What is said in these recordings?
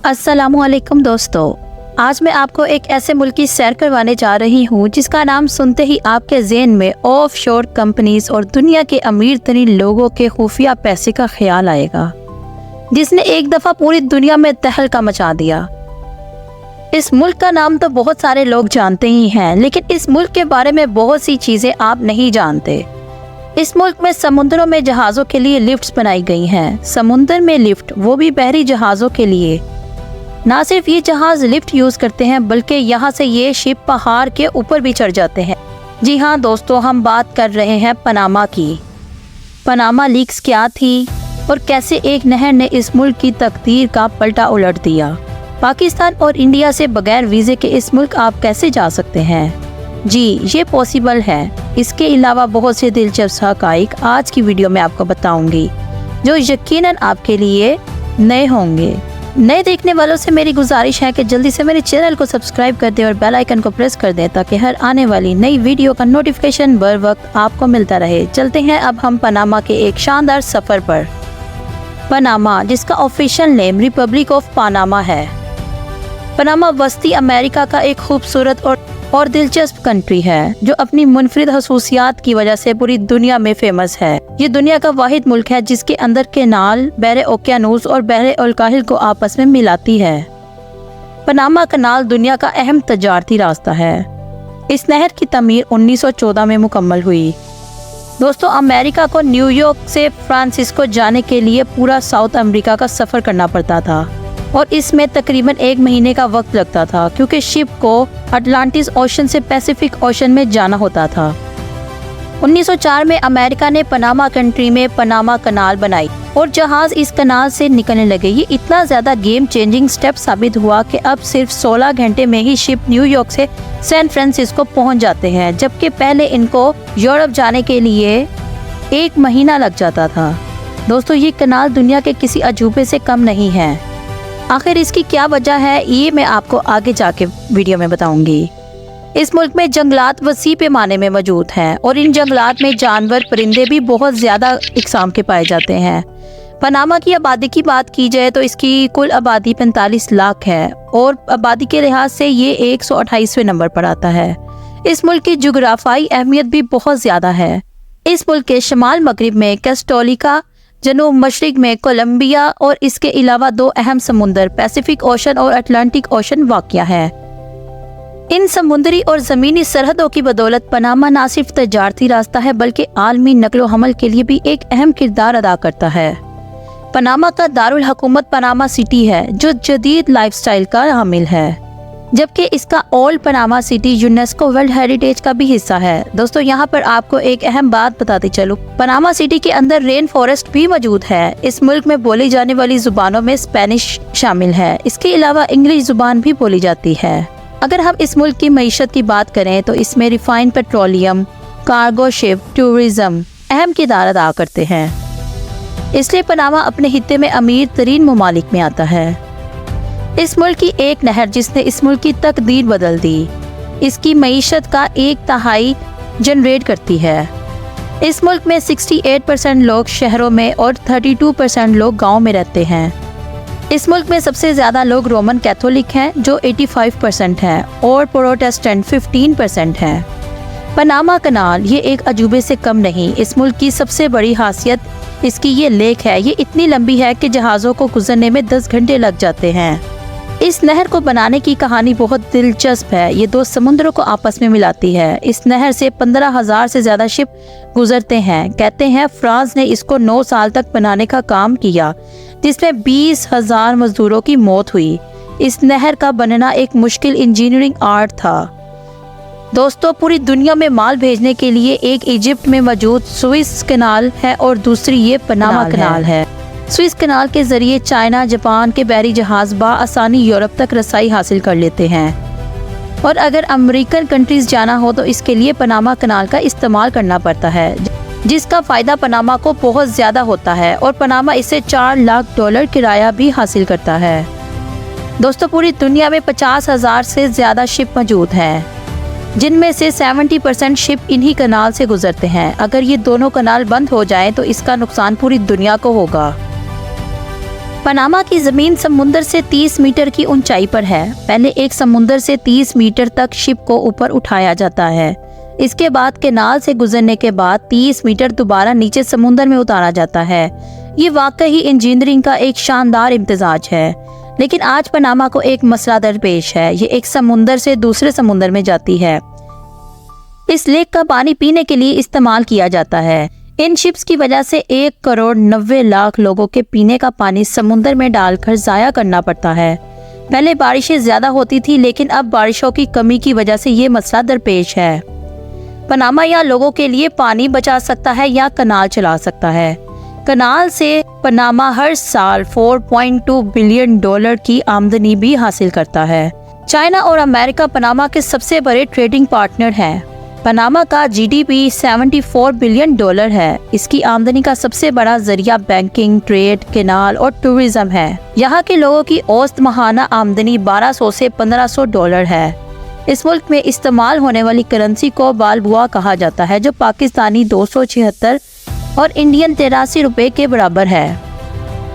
अस्सलामुअलैकुम दोस्तों, आज मैं आपको एक ऐसे मुल्क की सैर करवाने जा रही हूँ जिसका नाम सुनते ही आपके ज़हन में ऑफशोर कंपनीज और दुनिया के अमीर तरीन लोगों के खुफिया पैसे का ख्याल आएगा, जिसने एक दफ़ा पूरी दुनिया में तहलका मचा दिया। इस मुल्क का नाम तो बहुत सारे लोग जानते ही हैं, लेकिन इस मुल्क के बारे में बहुत सी चीज़ें आप नहीं जानते। इस मुल्क में समुद्रों में जहाज़ों के लिए लिफ्ट्स बनाई गई हैं। समुद्र में लिफ्ट, वो भी बहरी जहाज़ों के लिए। ना सिर्फ ये जहाज लिफ्ट यूज करते हैं, बल्कि यहाँ से ये शिप पहाड़ के ऊपर भी चढ़ जाते हैं। जी हाँ दोस्तों, हम बात कर रहे हैं पनामा की। पनामा लीक्स क्या थी और कैसे एक नहर ने इस मुल्क की तकदीर का पलटा उलट दिया। पाकिस्तान और इंडिया से बगैर वीज़े के इस मुल्क आप कैसे जा सकते हैं? जी, ये पॉसिबल है। इसके अलावा बहुत से दिलचस्प हक़ाइक़ आज की वीडियो में आपको बताऊंगी, जो यकीनन आपके लिए नए होंगे। नए देखने वालों से मेरी गुजारिश है कि जल्दी से मेरे चैनल को सब्सक्राइब कर दें और बेल आइकन को प्रेस कर दें, ताकि हर आने वाली नई वीडियो का नोटिफिकेशन बर वक्त आपको मिलता रहे। चलते हैं अब हम पनामा के एक शानदार सफ़र पर। पनामा, जिसका official name Republic of Panama है। पनामा वस्ती अमेरिका का एक खूबसूरत और दिलचस्प कंट्री है, जो अपनी मुनफरिद खसूसियात की वजह से पूरी दुनिया में फेमस है। ये दुनिया का वाहिद मुल्क है जिसके अंदर कैनाल बहरे ओकियानूस और बहरे अल्काहिल को आपस में मिलाती है। पनामा कनाल दुनिया का अहम तजारती रास्ता है। इस नहर की तमीर 1914 में मुकम्मल हुई। दोस्तों, अमेरिका को न्यूयॉर्क से फ्रांसिस्को जाने के लिए पूरा साउथ अमेरिका का सफ़र करना पड़ता था, और इसमें तकरीबन 1 महीने का वक्त लगता था, क्योंकि शिप को अटलांटिस ओशन से पैसिफिक ओशन में जाना होता था। 1904 में अमेरिका ने पनामा कंट्री में पनामा कनाल बनाई और जहाज इस कनाल से निकलने लगे। ये इतना ज़्यादा गेम चेंजिंग स्टेप साबित हुआ कि अब सिर्फ 16 घंटे में ही शिप न्यूयॉर्क से सैन फ्रांसिस्को पहुंच जाते हैं, जबकि पहले इनको यूरोप जाने के लिए 1 महीना लग जाता था। दोस्तों, ये कनाल दुनिया के किसी अजूबे से कम नहीं है। आखिर इसकी क्या वजह है, ये मैं आपको आगे जाके वीडियो में बताऊंगी। इस मुल्क में जंगलात वसी पैमाने में मौजूद हैं, और इन जंगलात में जानवर परिंदे भी बहुत ज़्यादा इकसाम के पाए जाते हैं। पनामा की आबादी की बात की जाए तो इसकी कुल आबादी 45 लाख है, और आबादी के लिहाज से ये 128वें नंबर पर आता है। इस मुल्क की जुग्राफाई अहमियत भी बहुत ज़्यादा है। इस मुल्क के शमाल मगरिब में कोस्टारिका, जनूब मशरिक में कोलंबिया, और इसके अलावा 2 अहम समुंदर पैसिफिक ओशन और अटलांटिक ओशन वाक़या है। इन समुद्री और ज़मीनी सरहदों की बदौलत पनामा न सिर्फ तजारती रास्ता है, बल्कि आलमी नकलो हमल के लिए भी एक अहम किरदार अदा करता है। पनामा का दारुल हुकूमत पनामा सिटी है, जो जदीद लाइफस्टाइल का हामिल है, जबकि इसका old Panama city UNESCO world heritage का भी हिस्सा है। दोस्तों, यहाँ पर आपको एक अहम बात बताती चलूं, पनामा सिटी के अंदर रेन फॉरेस्ट भी मौजूद है। इस मुल्क में बोली जाने वाली जुबानों में स्पेनिश शामिल है। इसके अलावा इंग्लिश जुबान भी बोली जाती है। अगर हम इस मुल्क की मईशत की बात करें तो इसमें refined petroleum, cargo ship, tourism अहम किरदार अदा करते हैं। इसलिए पनामा अपने हित्ते में अमीर तरीन ममालिक में आता है। इस मुल्क की एक नहर जिसने इस मुल्क की तकदीर बदल दी, इसकी मईशत का 1/3 जनरेट करती है। इस मुल्क में 68% लोग शहरों में और 32% लोग गाँव में रहते हैं। इस मुल्क में सबसे ज़्यादा लोग रोमन कैथोलिक हैं, जो 85% हैं, और प्रोटेस्टेंट 15% हैं। पनामा कनाल ये एक अजूबे से कम नहीं। इस मुल्क की सबसे बड़ी खासियत इसकी ये लेक है। ये इतनी लंबी है कि जहाज़ों को गुजरने में 10 घंटे लग जाते हैं। इस नहर को बनाने की कहानी बहुत दिलचस्प है। ये 2 समुद्रों को आपस में मिलाती है। इस नहर से 15,000 से ज़्यादा शिप गुजरते हैं। कहते हैं फ्रांस ने इसको 9 साल तक बनाने का काम किया, जिसमें 20,000 मजदूरों की मौत हुई। इस नहर का बनना एक मुश्किल इंजीनियरिंग आर्ट था। दोस्तों, पूरी दुनिया में माल भेजने के लिए एक इजिप्ट में मौजूद स्विस कनाल है और दूसरी ये पनामा कनाल है। स्विस कनाल के जरिए चाइना, जापान के बहरी जहाज आसानी यूरोप तक रसाई हासिल कर लेते हैं, और अगर अमेरिकन कंट्रीज जाना हो तो इसके लिए पनामा कनाल का इस्तेमाल करना पड़ता है, जिसका फ़ायदा पनामा को बहुत ज़्यादा होता है, और पनामा इससे $4 लाख किराया भी हासिल करता है। दोस्तों, पूरी दुनिया में 50,000 से ज़्यादा शिप मौजूद हैं, जिनमें से 70% शिप इन्हीं कनाल से गुजरते हैं। अगर ये दोनों कनाल बंद हो जाएं तो इसका नुकसान पूरी दुनिया को होगा। पनामा की जमीन समुद्र से 30 मीटर की ऊंचाई पर है। पहले एक समुद्र से 30 मीटर तक शिप को ऊपर उठाया जाता है। इसके बाद कैनाल से गुजरने के बाद 30 मीटर दोबारा नीचे समुद्र में उतारा जाता है। ये वाकई ही इंजीनियरिंग का एक शानदार इम्तिजाज है। लेकिन आज पनामा को एक मसला दरपेश है। ये एक समुद्र से दूसरे समुद्र में जाती है। इस लेक का पानी पीने के लिए इस्तेमाल किया जाता है। इन शिप्स की वजह से 1,90,00,000 लोगों के पीने का पानी समुद्र में डालकर जाया करना पड़ता है। पहले बारिशें ज्यादा होती थी, लेकिन अब बारिशों की कमी की वजह से ये मसला दरपेश है। पनामा या लोगों के लिए पानी बचा सकता है या कनाल चला सकता है। कनाल से पनामा हर साल $4.2 बिलियन की आमदनी भी हासिल करता है। चाइना और अमेरिका पनामा के सबसे बड़े ट्रेडिंग पार्टनर हैं। पनामा का GDP $74 बिलियन है। इसकी आमदनी का सबसे बड़ा जरिया बैंकिंग, ट्रेड, कैनाल और टूरिज्म है। यहाँ के लोगों की औसत माहाना आमदनी $1,200 से $1,500 है। इस मुल्क में इस्तेमाल होने वाली करेंसी को बालबुआ कहा जाता है, जो पाकिस्तानी 276 और इंडियन 83 रुपए के बराबर है।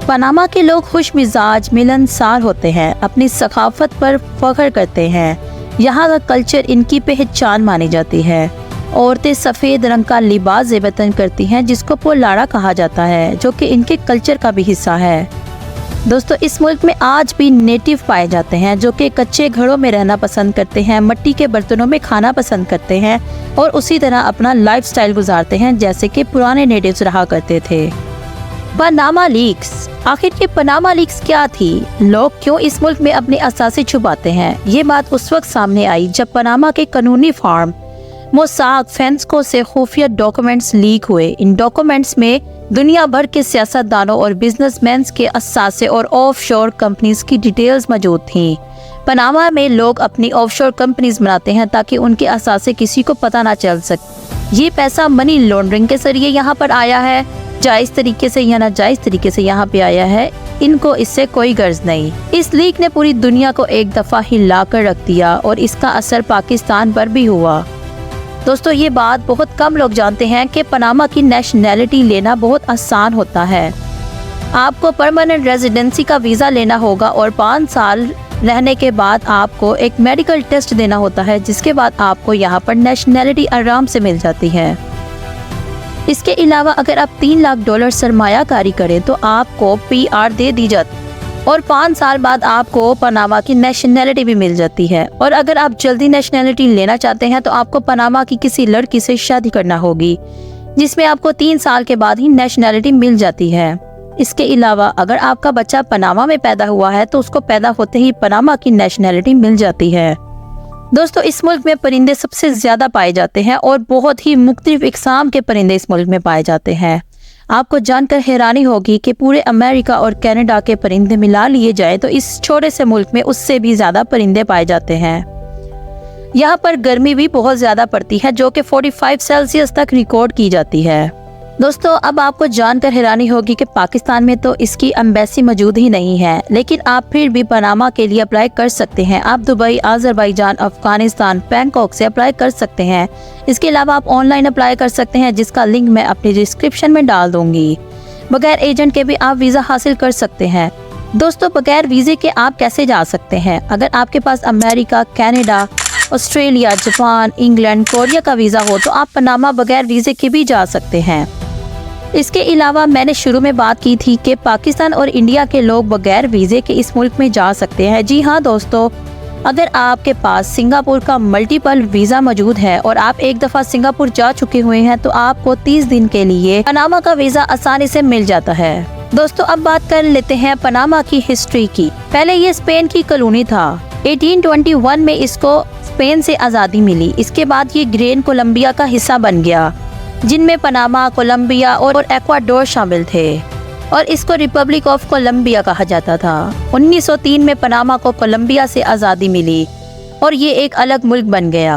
पनामा के लोग खुश मिजाज, मिलनसार होते हैं, अपनी सकाफत पर फख्र करते हैं। यहाँ का कल्चर इनकी पहचान मानी जाती है। औरतें सफ़ेद रंग का लिबास ज़ेबतन करती हैं, जिसको पोलाड़ा कहा जाता है, जो कि इनके कल्चर का भी हिस्सा है। दोस्तों, इस मुल्क में आज भी नेटिव पाए जाते हैं, जो कि कच्चे घरों में रहना पसंद करते हैं, मिट्टी के बर्तनों में खाना पसंद करते हैं और उसी तरह अपना लाइफस्टाइल गुजारते हैं जैसे कि पुराने नेटिव्स रहा करते थे। Panama leaks. आखिर ये पनामा लीक्स क्या थी? लोग क्यों इस मुल्क में अपने असासे छुपाते हैं? ये बात उस वक्त सामने आई जब पनामा के कानूनी फार्म मोसाद फेंस्को से खुफिया डॉक्यूमेंट्स लीक हुए। इन डॉक्यूमेंट्स में दुनिया भर के सियासतदानों और बिजनेसमैन के असासे और ऑफशोर कंपनीज की डिटेल्स मौजूद थीं। पनामा में लोग अपनी ऑफशोर कंपनीज बनाते हैं ताकि उनके असासे किसी को पता ना चल सके। ये पैसा मनी लॉन्ड्रिंग के जरिए यहाँ पर आया है, जायज तरीके से या नाजायज तरीके से यहाँ पे आया है, इनको इससे कोई गर्ज नहीं। इस लीक ने पूरी दुनिया को एक दफा हिला कर रख दिया और इसका असर पाकिस्तान पर भी हुआ। दोस्तों, ये बात बहुत कम लोग जानते हैं कि पनामा की नेशनैलिटी लेना बहुत आसान होता है। आपको परमानेंट रेजिडेंसी का वीज़ा लेना होगा और 5 साल रहने के बाद आपको एक मेडिकल टेस्ट देना होता है, जिसके बाद आपको यहाँ पर नेशनैलिटी आराम से मिल जाती है। इसके अलावा अगर आप $3 लाख सरमायाकारी करें तो आपको PR दे दी जाती और 5 साल बाद आपको पनामा की नेशनैलिटी भी मिल जाती है। और अगर आप जल्दी नेशनैलिटी लेना चाहते हैं तो आपको पनामा की किसी लड़की से शादी करना होगी, जिसमें आपको 3 साल के बाद ही नेशनैलिटी मिल जाती है। इसके अलावा अगर आपका बच्चा पनामा में पैदा हुआ है तो उसको पैदा होते ही पनामा की नेशनैलिटी मिल जाती है। दोस्तों, इस मुल्क में परिंदे सबसे ज्यादा पाए जाते हैं और बहुत ही मुख्तलिफ इकसाम के परिंदे इस मुल्क में पाए जाते हैं। आपको जानकर हैरानी होगी कि पूरे अमेरिका और कनाडा के परिंदे मिला लिए जाए तो इस छोटे से मुल्क में उससे भी ज्यादा परिंदे पाए जाते हैं। यहाँ पर गर्मी भी बहुत ज्यादा पड़ती है, जो कि 45 सेल्सियस तक रिकॉर्ड की जाती है। दोस्तों, अब आपको जानकर हैरानी होगी कि पाकिस्तान में तो इसकी एम्बेसी मौजूद ही नहीं है, लेकिन आप फिर भी पनामा के लिए अप्लाई कर सकते हैं। आप दुबई, अजरबैजान, अफगानिस्तान, बैंकॉक से अप्लाई कर सकते हैं। इसके अलावा आप ऑनलाइन अप्लाई कर सकते हैं, जिसका लिंक मैं अपनी डिस्क्रिप्शन में डाल दूंगी। बगैर एजेंट के भी आप वीज़ा हासिल कर सकते हैं। दोस्तों, बगैर वीज़े के आप कैसे जा सकते हैं? अगर आपके पास America, Canada, Australia, Japan, England, Korea का वीज़ा हो तो आप पनामा बगैर वीज़े के भी जा सकते हैं। इसके अलावा मैंने शुरू में बात की थी कि पाकिस्तान और इंडिया के लोग बगैर वीज़े के इस मुल्क में जा सकते हैं। जी हाँ दोस्तों, अगर आपके पास सिंगापुर का मल्टीपल वीज़ा मौजूद है और आप एक दफ़ा सिंगापुर जा चुके हुए हैं तो आपको 30 दिन के लिए पनामा का वीज़ा आसानी से मिल जाता है। दोस्तों, अब बात कर लेते हैं पनामा की हिस्ट्री की। पहले ये स्पेन की कॉलोनी था। 1821 में इसको स्पेन से आज़ादी मिली। इसके बाद ये ग्रेन कोलंबिया का हिस्सा बन गया, जिनमें पनामा, कोलंबिया और एक्वाडोर शामिल थे और इसको रिपब्लिक ऑफ कोलंबिया कहा जाता था। 1903 में पनामा को कोलंबिया से आज़ादी मिली और ये एक अलग मुल्क बन गया।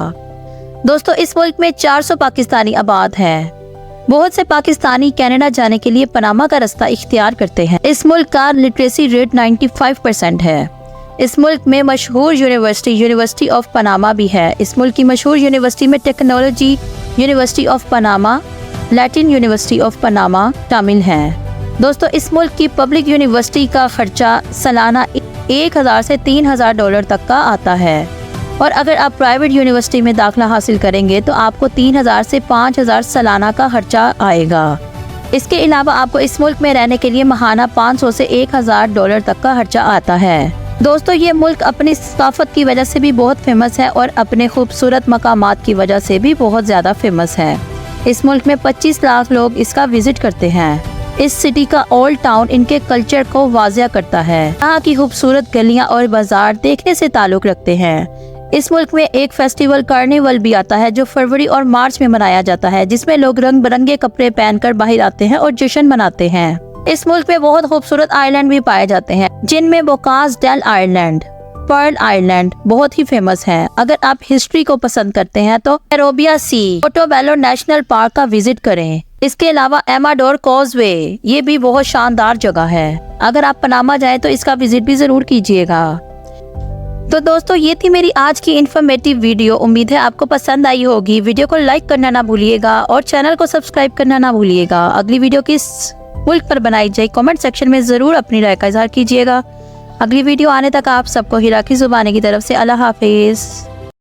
दोस्तों, इस मुल्क में 400 पाकिस्तानी आबाद हैं। बहुत से पाकिस्तानी कनाडा जाने के लिए पनामा का रास्ता इख्तियार करते हैं। इस मुल्क का लिटरेसी रेट 95% है। इस मुल्क में मशहूर यूनिवर्सिटी ऑफ पनामा भी है। इस मुल्क की मशहूर यूनिवर्सिटी में technology university of Panama, Latin university of Panama शामिल हैं। दोस्तों इस मुल्क की पब्लिक यूनिवर्सिटी का खर्चा सालाना 1000 से 3000 डॉलर तक का आता है और अगर आप प्राइवेट यूनिवर्सिटी में दाखिला हासिल करेंगे तो आपको 3000 से 5000 सालाना का खर्चा आएगा। इसके अलावा आपको इस मुल्क में रहने के लिए माहाना 500 से 1000 डॉलर तक का खर्चा आता है। दोस्तों ये मुल्क अपनी सकाफत की वजह से भी बहुत फेमस है और अपने खूबसूरत मकामात की वजह से भी बहुत ज़्यादा फेमस है। इस मुल्क में 25 लाख लोग इसका विजिट करते हैं। इस सिटी का ओल्ड टाउन इनके कल्चर को वाज़िया करता है। यहाँ की खूबसूरत गलियाँ और बाजार देखने से ताल्लुक़ रखते हैं। इस मुल्क में एक फेस्टिवल कार्निवल भी आता है जो फरवरी और मार्च में मनाया जाता है, जिसमें लोग रंग बिरंगे कपड़े पहनकर बाहर आते हैं और जश्न मनाते हैं। इस मुल्क में बहुत खूबसूरत आइलैंड भी पाए जाते हैं, जिनमें Bocas del island, pearl island बहुत ही फेमस है। अगर आप हिस्ट्री को पसंद करते हैं तो एरोबिया सी, पोर्टोबेलो नेशनल पार्क का विजिट करें। इसके अलावा एमाडोर कॉजवे ये भी बहुत शानदार जगह है। अगर आप पनामा जाएं तो इसका विजिट भी जरूर कीजिएगा। तो दोस्तों ये थी मेरी आज की इन्फॉर्मेटिव वीडियो। उम्मीद है आपको पसंद आई होगी। वीडियो को लाइक करना ना भूलिएगा और चैनल को सब्सक्राइब करना ना भूलिएगा। अगली वीडियो किस मुल्क पर बनाई जाए कमेंट सेक्शन में जरूर अपनी राय का इजहार कीजिएगा। अगली वीडियो आने तक आप सबको हिरा की जुबानी की तरफ से अल्लाह हाफिज।